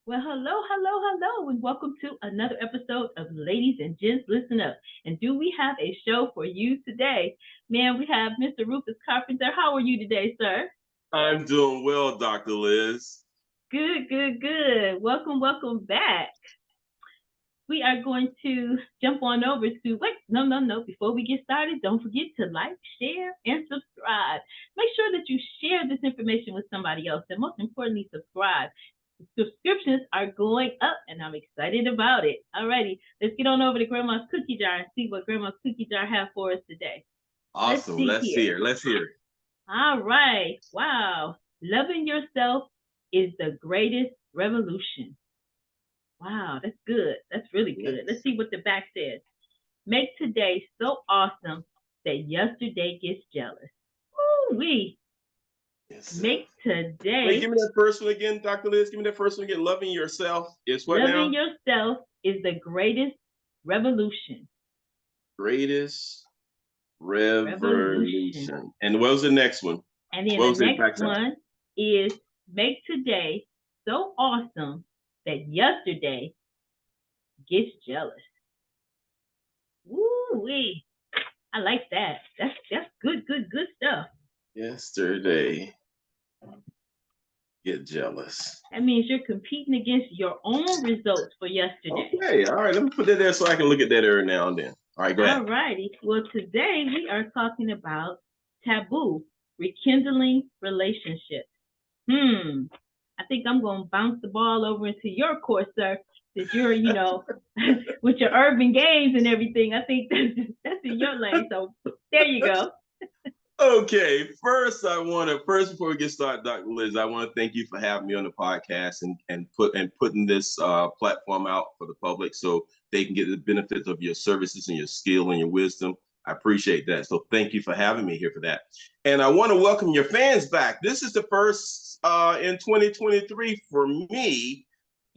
Well, hello, and welcome to another episode of Ladies and Gents Listen Up. And do we have a show for you today? Man, we have Mr. Rufus Carpenter. How are you today, sir? I'm doing well, Dr. Liz. Good. Welcome back. We are going to jump on over to, wait, no. Before we get started, don't forget to like, share, and subscribe. Make sure that you share this information with somebody else. And most importantly, subscribe. Subscriptions are going up, and I'm excited about it. Alrighty, let's get on over to Grandma's cookie jar and see what Grandma's cookie jar have for us today. Let's Awesome. see Let's here. hear. Let's hear. All right. Wow. Loving yourself is the greatest revolution. Wow, that's good. That's really good. Let's see what the back says. Make today so awesome that yesterday gets jealous. Ooh wee. Yes. Make today. Wait, give me that first one again, Dr. Liz. Give me that first one again. Loving yourself is what Loving now? yourself is the greatest revolution. Greatest revolution. And what was the next one? And then the next one is make today so awesome that yesterday gets jealous. Woo wee. I like that. That's good stuff. Yesterday get jealous. That means you're competing against your own results for yesterday. Okay, all right. Let me put that there so I can look at that every now and then. All right, go ahead. All righty. Well, today we are talking about taboo, rekindling relationships. I think I'm going to bounce the ball over into your court, sir, that you're, with your urban games and everything. I think that's in your lane. So there you go. Okay, before we get started, Dr. Liz, I want to thank you for having me on the podcast and putting this platform out for the public so they can get the benefits of your services and your skill and your wisdom. I appreciate that. So thank you for having me here for that. And I want to welcome your fans back. This is the first in 2023 for me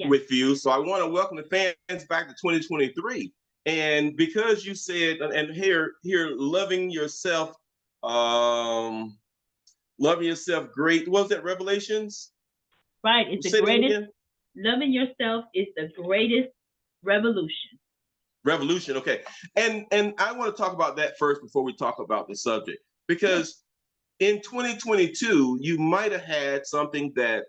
with you. So I want to welcome the fans back to 2023. And because you said, and here, loving yourself, loving yourself great. What was that, Revelations? Right. It's the greatest. Loving yourself is the greatest revolution. Revolution. Okay. And I want to talk about that first before we talk about the subject, because in 2022, you might have had something that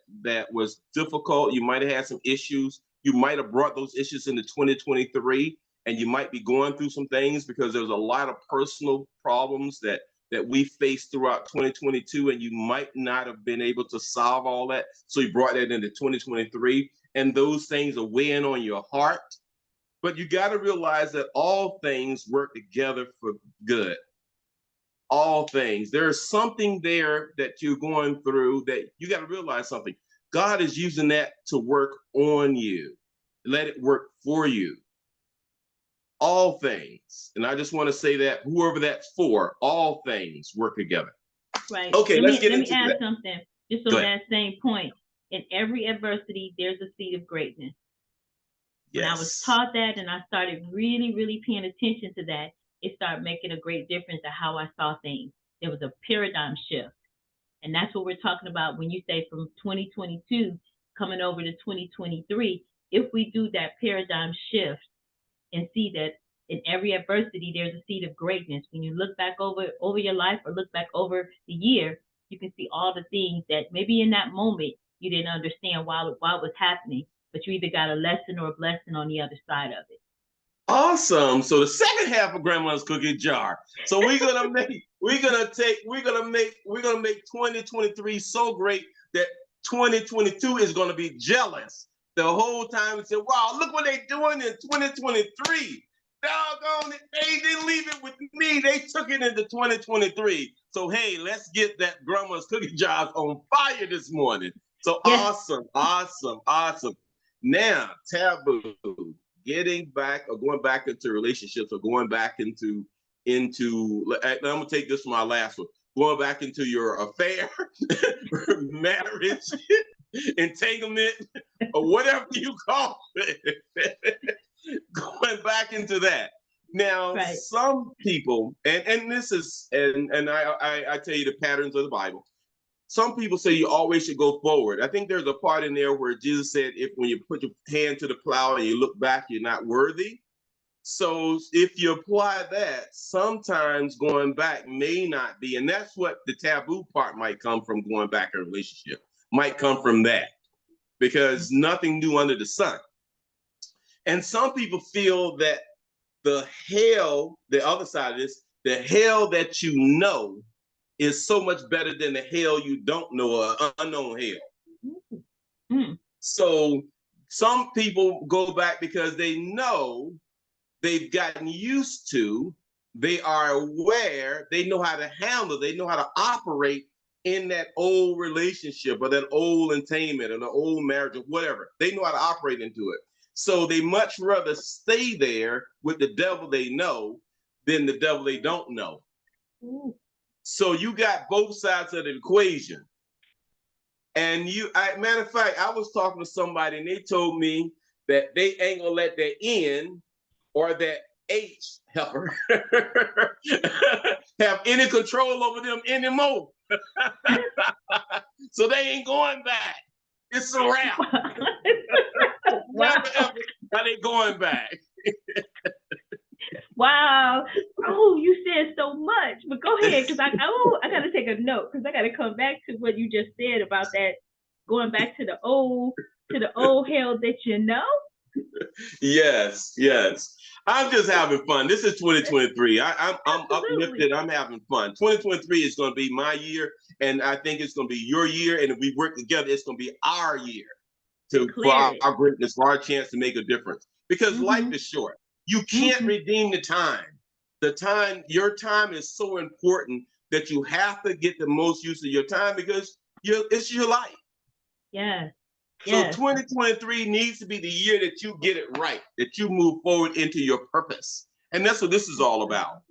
was difficult. You might have had some issues. You might have brought those issues into 2023, and you might be going through some things because there's a lot of personal problems that we faced throughout 2022, and you might not have been able to solve all that. So you brought that into 2023, and those things are weighing on your heart. But you got to realize that all things work together for good. All things. There's something there that you're going through that you got to realize something. God is using that to work on you. Let it work for you. All things. And I just want to say that whoever that's for, all things work together. Right. Okay, let me add something just on that same point. In every adversity, there's a seed of greatness. When I was taught that and I started really paying attention to that, it started making a great difference to how I saw things. There was a paradigm shift. And that's what we're talking about when you say from 2022 coming over to 2023. If we do that paradigm shift and see that in every adversity, there's a seed of greatness. When you look back over your life or look back over the year, you can see all the things that maybe in that moment you didn't understand why it was happening, but you either got a lesson or a blessing on the other side of it. Awesome. So the second half of Grandma's cookie jar. So we're gonna make 2023 so great that 2022 is gonna be jealous the whole time and say, wow, look what they're doing in 2023. Doggone it, they didn't leave it with me. They took it into 2023. So hey, let's get that Grandma's cookie jar on fire this morning. So awesome. Now, taboo. Getting back or going back into relationships or going back into I'm gonna take this for my last one. Going back into your affair, marriage, entanglement, or whatever you call it. Going back into that. Now, some people, and this is, and I tell you the patterns of the Bible. some people say you always should go forward. I think there's a part in there where Jesus said, if when you put your hand to the plow and you look back, you're not worthy. So if you apply that, sometimes going back may not be, and that's what the taboo part might come from. Going back in a relationship might come from that, because nothing new under the sun. And some people feel that the hell, the other side of this, the hell that you know is so much better than the hell you don't know, or unknown hell. Mm. So some people go back because they know, they've gotten used to, they are aware, they know how to handle, they know how to operate in that old relationship or that old entertainment or the old marriage or whatever. They know how to operate into it. So they much rather stay there with the devil they know than the devil they don't know. Ooh. So you got both sides of the equation. And matter of fact, I was talking to somebody and they told me that they ain't gonna let that N or that H helper have any control over them anymore. So they ain't going back. It's a wrap. Never ever are they going back. Wow. Oh, you said so much. But go ahead, because I gotta take a note, because I gotta come back to what you just said about that, going back to the old hell that you know. Yes. I'm just having fun. This is 2023. I'm uplifted. I'm having fun. 2023 is going to be my year, and I think it's going to be your year. And if we work together, it's going to be our year for our greatness, for our chance to make a difference. Because life is short. You can't redeem the time. Your time is so important that you have to get the most use of your time, because it's your life. Yeah. So 2023 needs to be the year that you get it right, that you move forward into your purpose. And that's what this is all about.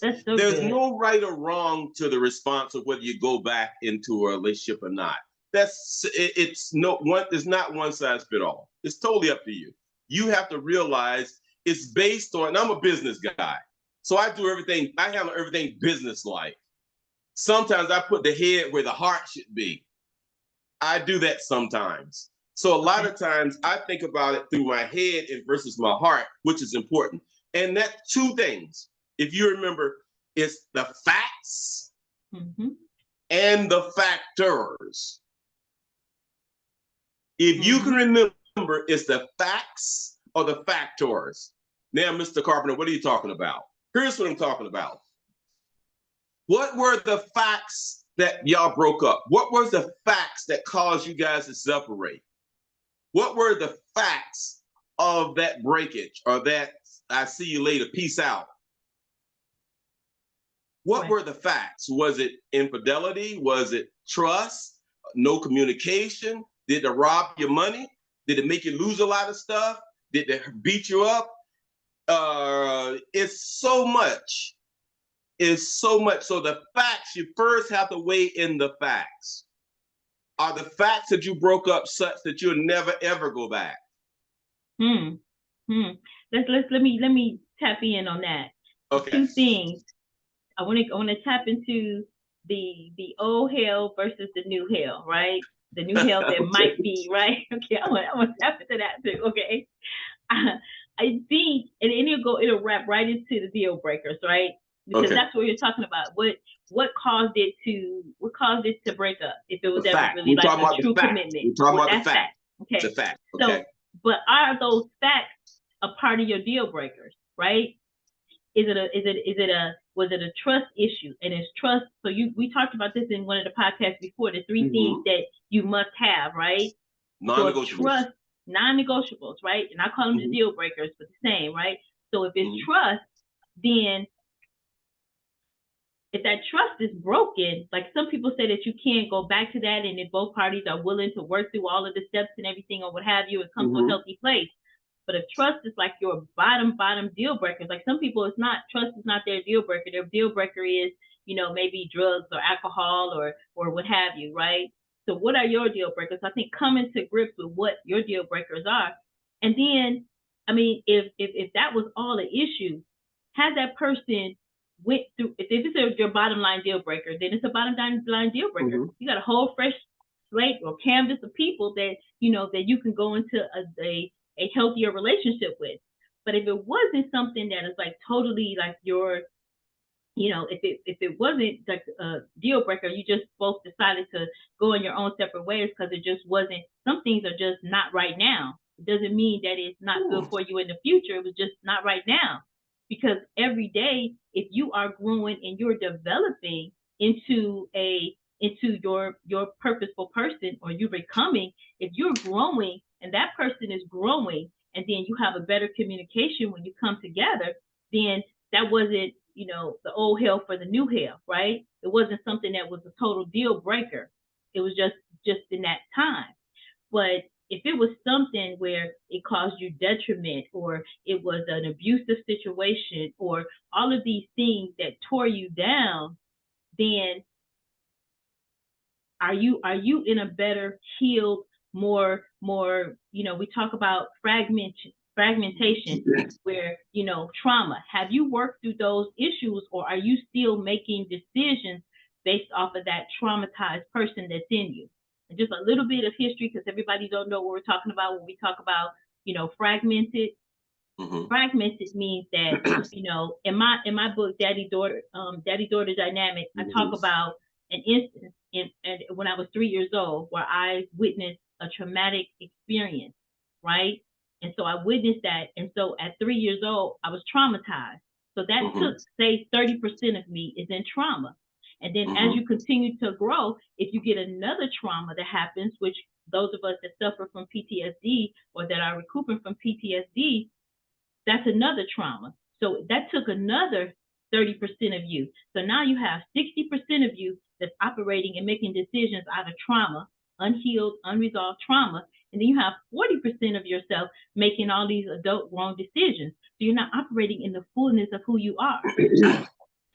That's so There's good. no right or wrong to the response of whether you go back into a relationship or not. It's not one size fit all. It's totally up to you. You have to realize it's based on, and I'm a business guy, so I handle everything business-like. Sometimes I put the head where the heart should be. I do that sometimes. So a lot of times I think about it through my head versus my heart, which is important. And that's two things. If you remember, it's the facts and the factors. If you can remember, it's the facts or the factors. Now, Mr. Carpenter, what are you talking about? Here's what I'm talking about. What were the facts that y'all broke up? What were the facts that caused you guys to separate? What were the facts of that breakage, or that I see you later, peace out? What were the facts? Was it infidelity? Was it trust? No communication? Did they rob your money? Did it make you lose a lot of stuff? Did they beat you up? It's so much. So the facts, you first have to weigh in the facts. Are the facts that you broke up such that you'll never ever go back? Let me tap in on that. Okay. Two things. I want to tap into the old hell versus the new hell, right? The new hell that might be, right? Okay, I want to tap into that too. Okay. I think, and it'll wrap right into the deal breakers, right? Because that's what you're talking about. What caused it to break up? If it was ever really like a true commitment. We're talking about the fact. Okay. The fact. Okay. So, but are those facts a part of your deal breakers, right? Was it a trust issue? And it's trust. So we talked about this in one of the podcasts before, the three things that you must have, right? Non-negotiables. So trust, non-negotiables, right? And I call them the deal breakers, but the same, right? So if it's trust, then if that trust is broken, like some people say that you can't go back to that, and if both parties are willing to work through all of the steps and everything or what have you, it comes to a healthy place. But if trust is like your bottom deal breakers, like some people, trust is not their deal breaker. Their deal breaker is, maybe drugs or alcohol or what have you, right? So what are your deal breakers? I think coming to grips with what your deal breakers are. And then, I mean, if that was all the issue, had that person went through, if this is your bottom line deal breaker, then it's a bottom line deal breaker. Mm-hmm. You got a whole fresh slate or canvas of people that, you know, that you can go into a healthier relationship with. But if it wasn't something that is like totally like your, you know, if it wasn't like a deal breaker, you just both decided to go in your own separate ways because it just wasn't, some things are just not right now. It doesn't mean that it's not good for you in the future. It was just not right now. Because every day, if you are growing and you're developing into your purposeful person, or you're becoming, if you're growing and that person is growing, and then you have a better communication when you come together, then that wasn't, you know, the old hell for the new hell, right? It wasn't something that was a total deal breaker. It was just in that time. But if it was something where it caused you detriment, or it was an abusive situation, or all of these things that tore you down, then are you in a better, healed, more, you know, we talk about fragmentation, where, you know, trauma. Have you worked through those issues, or are you still making decisions based off of that traumatized person that's in you? And just a little bit of history, because everybody don't know what we're talking about when we talk about, you know, fragmented. Mm-hmm. Fragmented means that, you know, in my book, Daddy Daughter Dynamic, mm-hmm. I talk about an instance when I was 3 years old where I witnessed a traumatic experience, right? And so I witnessed that. And so at 3 years old, I was traumatized. So that mm-hmm. took, say, 30% of me is in trauma. And then mm-hmm. as you continue to grow, if you get another trauma that happens, which those of us that suffer from PTSD or that are recuperating from PTSD, that's another trauma. So that took another 30% of you. So now you have 60% of you that's operating and making decisions out of trauma, unhealed, unresolved trauma. And then you have 40% of yourself making all these adult wrong decisions. So you're not operating in the fullness of who you are.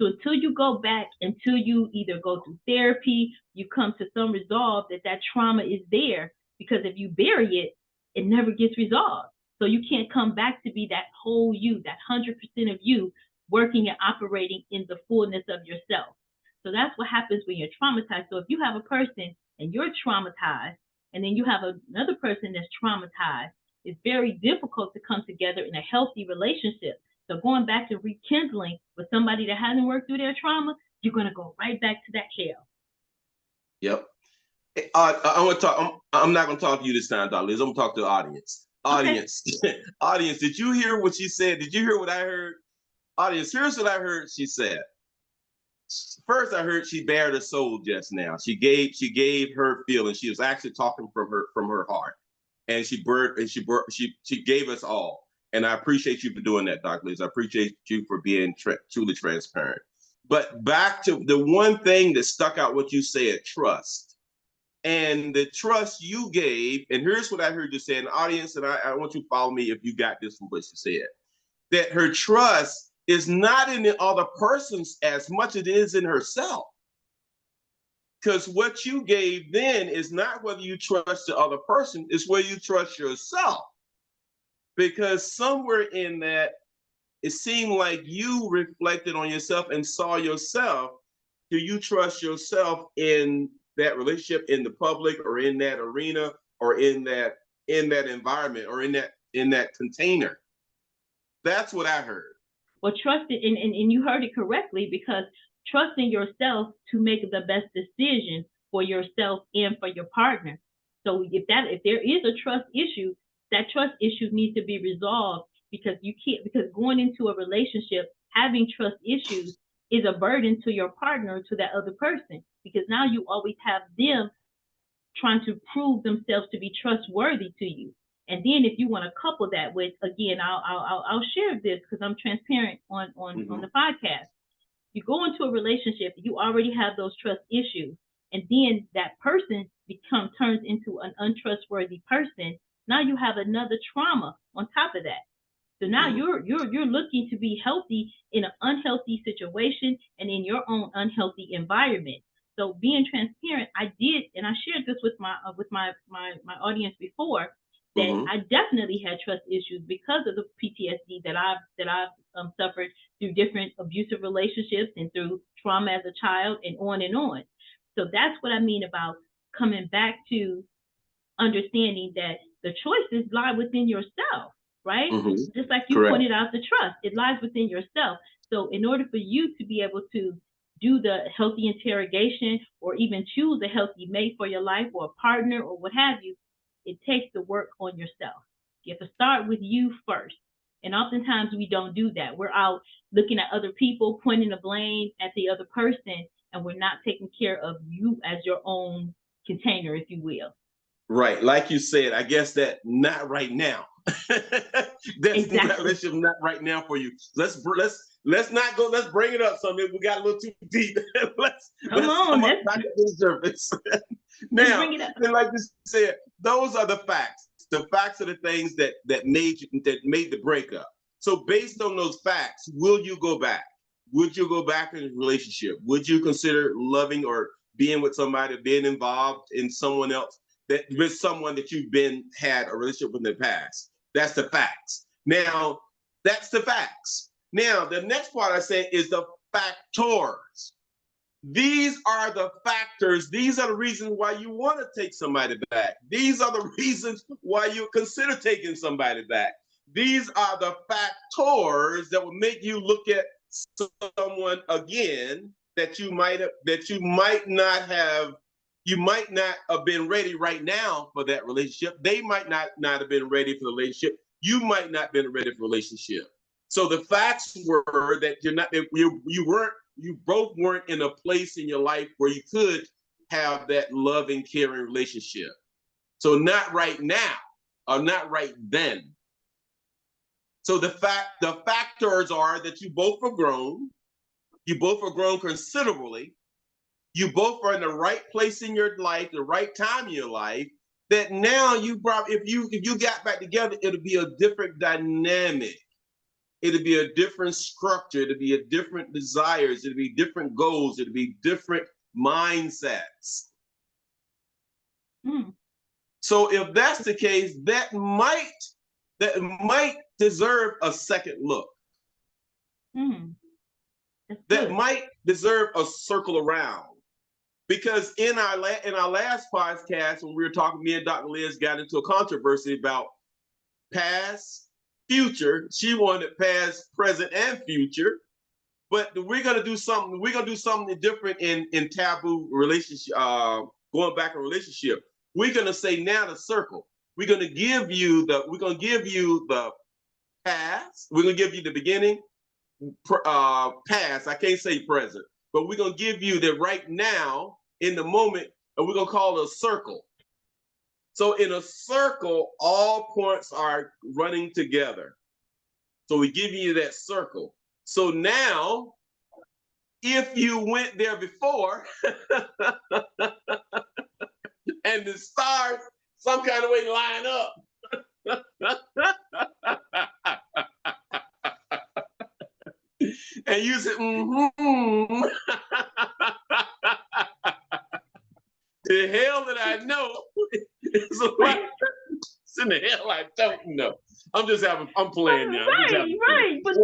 So until you go back, until you either go through therapy, you come to some resolve that trauma is there, because if you bury it, it never gets resolved. So you can't come back to be that whole you, that 100% of you working and operating in the fullness of yourself. So that's what happens when you're traumatized. So if you have a person and you're traumatized, and then you have another person that's traumatized, it's very difficult to come together in a healthy relationship. So going back to rekindling with somebody that hasn't worked through their trauma, you're going to go right back to that hell. Yep. I want to talk. I'm not going to talk to you this time, Dr. Liz. I'm going to talk to the audience. Audience, okay. Audience, did you hear what she said? Did you hear what I heard? Audience, here's what I heard she said. First, I heard she bared her soul just now. She gave her feeling. She was actually talking from her heart, and she gave us all. And I appreciate you for doing that, Dr. Liz. I appreciate you for being truly transparent. But back to the one thing that stuck out, what you said, trust. And the trust you gave, and here's what I heard you say in the audience, and I want you to follow me if you got this from what she said, that her trust is not in the other persons as much as it is in herself. Because what you gave then is not whether you trust the other person, it's whether you trust yourself. Because somewhere in that, it seemed like you reflected on yourself and saw yourself. Do you trust yourself in that relationship, in the public, or in that arena, or in that environment, or in that container? That's what I heard. Well, trust it, and you heard it correctly, because trusting yourself to make the best decision for yourself and for your partner. So if there is a trust issue, that trust issue needs to be resolved, because going into a relationship having trust issues is a burden to your partner, to that other person, because now you always have them trying to prove themselves to be trustworthy to you. And then if you want to couple that with, again, I'll share this because I'm transparent on the podcast. You go into a relationship, you already have those trust issues, and then that person turns into an untrustworthy person. Now you have another trauma on top of that. So now you're looking to be healthy in an unhealthy situation and in your own unhealthy environment. So being transparent, I did, and I shared this with my audience before. that I definitely had trust issues because of the PTSD that I've suffered through different abusive relationships and through trauma as a child and on and on. So that's what I mean about coming back to understanding that the choices lie within yourself, right? Just like you pointed out, the trust, it lies within yourself. So in order for you to be able to do the healthy interrogation or even choose a healthy mate for your life or a partner or what have you, it takes the work on yourself. You have to start with you first. And oftentimes we don't do that. We're out looking at other people, pointing the blame at the other person, and we're not taking care of you as your own container, if you will. Right. Like you said, I guess that not right now. That's that relationship not right now for you. Let's not go. Let's bring it up. Something we got a little too deep. let's come back to the surface. Now, and like you said, those are the facts. The facts are the things that made the breakup. So based on those facts, will you go back? Would you go back in a relationship? Would you consider loving or being with somebody, being involved in someone else? That with someone that you've had a relationship with in the past. That's the facts. Now, that's the facts. Now, the next part I say is the factors. These are the factors. These are the reasons why you want to take somebody back. These are the reasons why you consider taking somebody back. These are the factors that will make you look at someone again that you might not have been ready right now for that relationship. They might not have been ready for the relationship. You might not have been ready for the relationship. So the facts were that you both weren't in a place in your life where you could have that loving, caring relationship. So not right now, or not right then. So the factors are that you both are grown. You both are grown considerably. You both are in the right place in your life, the right time in your life, that now if you got back together, it'll be a different dynamic. It'll be a different structure. It'll be a different desires. It'll be different goals. It'll be different mindsets. So if that's the case, that might deserve a second look. That might deserve a circle around. Because in our last podcast, when we were talking, me and Dr. Liz got into a controversy about past, future. She wanted past, present, and future. But we're gonna do something. We're gonna do something different in taboo relationship. Going back in relationship, we're gonna say now the circle. We're gonna give you the past. We're gonna give you the beginning, past. I can't say present, but we're gonna give you the right now in the moment, and we're gonna call it a circle. So in a circle, all points are running together. So we give you that circle. So now, if you went there before, and the stars some kind of way line up, and you said, the hell that I know is in the hell I don't know. I'm playing now. Right. But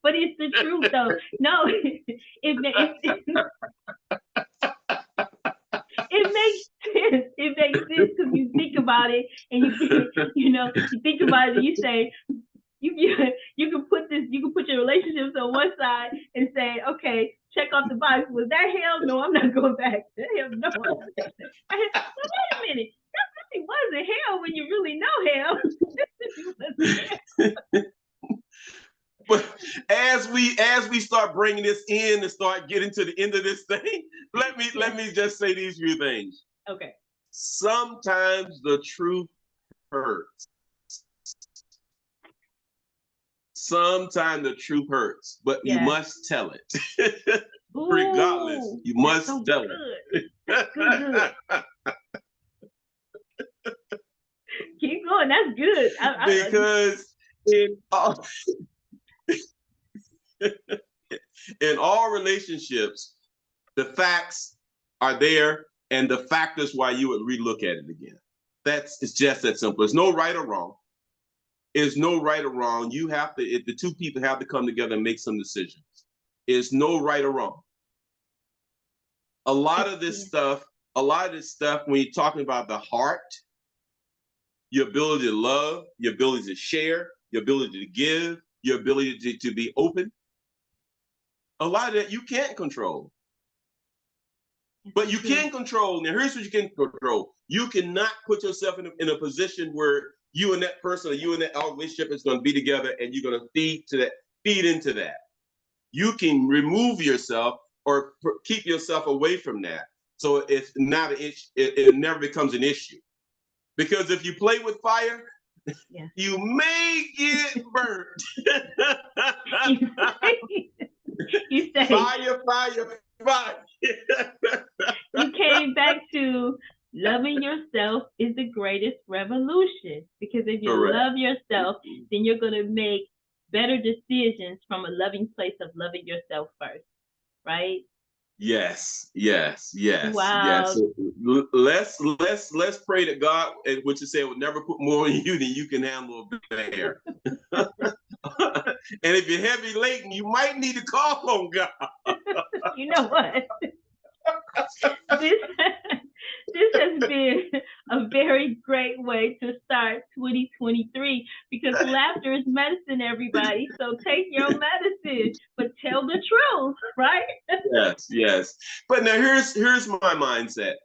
but it's the truth though. No, it makes sense. It makes sense because you think about it and you think about it and you say, you can put your relationships on one side and say, okay, check off the box. Was that hell? No, I'm not going back. Hell no. Well, wait a minute. That really wasn't hell when you really know hell. But as we start bringing this in and start getting to the end of this thing, let me just say these few things. Okay. Sometimes the truth hurts. Sometimes the truth hurts, but you must tell it. Regardless, you must tell it. Good. Keep going. That's good. Because in all relationships, the facts are there and the factors why you would relook at it again. It's just that simple. There's no right or wrong. There's no right or wrong. You have to, the two people have to come together and make some decisions. There's no right or wrong. A lot of this stuff, when you're talking about the heart, your ability to love, your ability to share, your ability to give, your ability to be open, a lot of that you can't control. But you can control. Now, here's what you can control. You cannot put yourself in a position where you and that person or you and that relationship is going to be together and you're going to feed into that. You can remove yourself or keep yourself away from that. So it's not an issue. It never becomes an issue. Because if you play with fire, you may get burnt. You say fire. You came back to loving yourself is the greatest revolution. Because if you love yourself, then you're going to make better decisions from a loving place of loving yourself first, right? Yes. Wow. Yes. Let's pray that God, what you say, will never put more in you than you can handle a bear. And if you're heavy laden, you might need to call on God. You know what? This has been a very great way to start 2023 because laughter is medicine, everybody. So take your medicine, but tell the truth, right? Yes. But now here's my mindset.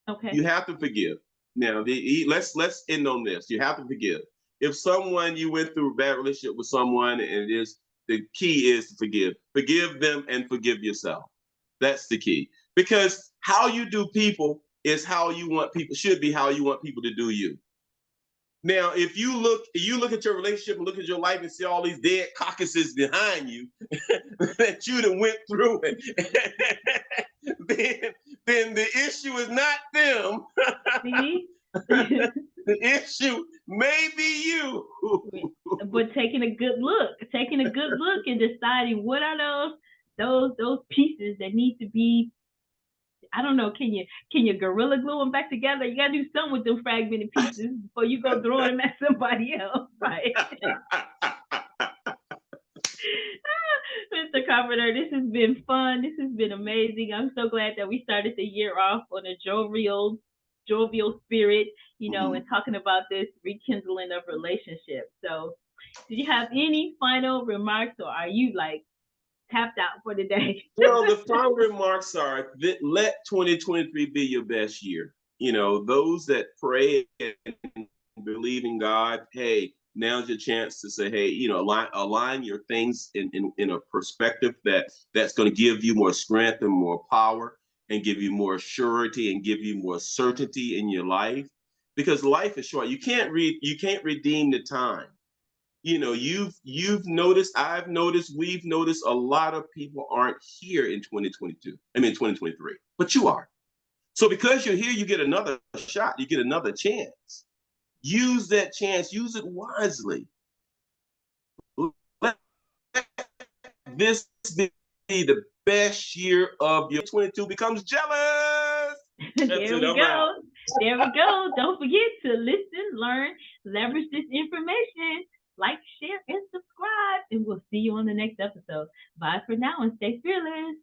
Okay. You have to forgive. Now, let's end on this. You have to forgive. If you went through a bad relationship with someone, and the key is to forgive. Forgive them and forgive yourself. That's the key. Because how you do people is should be how you want people to do you. Now, if you look at your relationship and look at your life and see all these dead carcasses behind you that you done went through it, then the issue is not them. The issue may be you. But taking a good look and deciding what are those pieces that need to be, I don't know, can you gorilla glue them back together? You gotta do something with them fragmented pieces before you go throwing them at somebody else, right? Mr. Carpenter, this has been fun. This has been amazing. I'm so glad that we started the year off on a jovial spirit, and talking about this rekindling of relationships. So, did you have any final remarks, or are you like tapped out for the day? Well, the final remarks are that let 2023 be your best year. Those that pray and believe in God, hey, now's your chance to say, hey, align your things in a perspective that's going to give you more strength and more power and give you more surety and give you more certainty in your life, because life is short. You can't redeem the time. You've noticed, I've noticed, we've noticed a lot of people aren't here in 2023, but you are. So because you're here, you get another shot, you get another chance. Use that chance, use it wisely. Let this be the best year of your 22 becomes jealous. There we go. Don't forget to listen, learn, leverage this information. Like, share, and subscribe. And we'll see you on the next episode. Bye for now and stay fearless.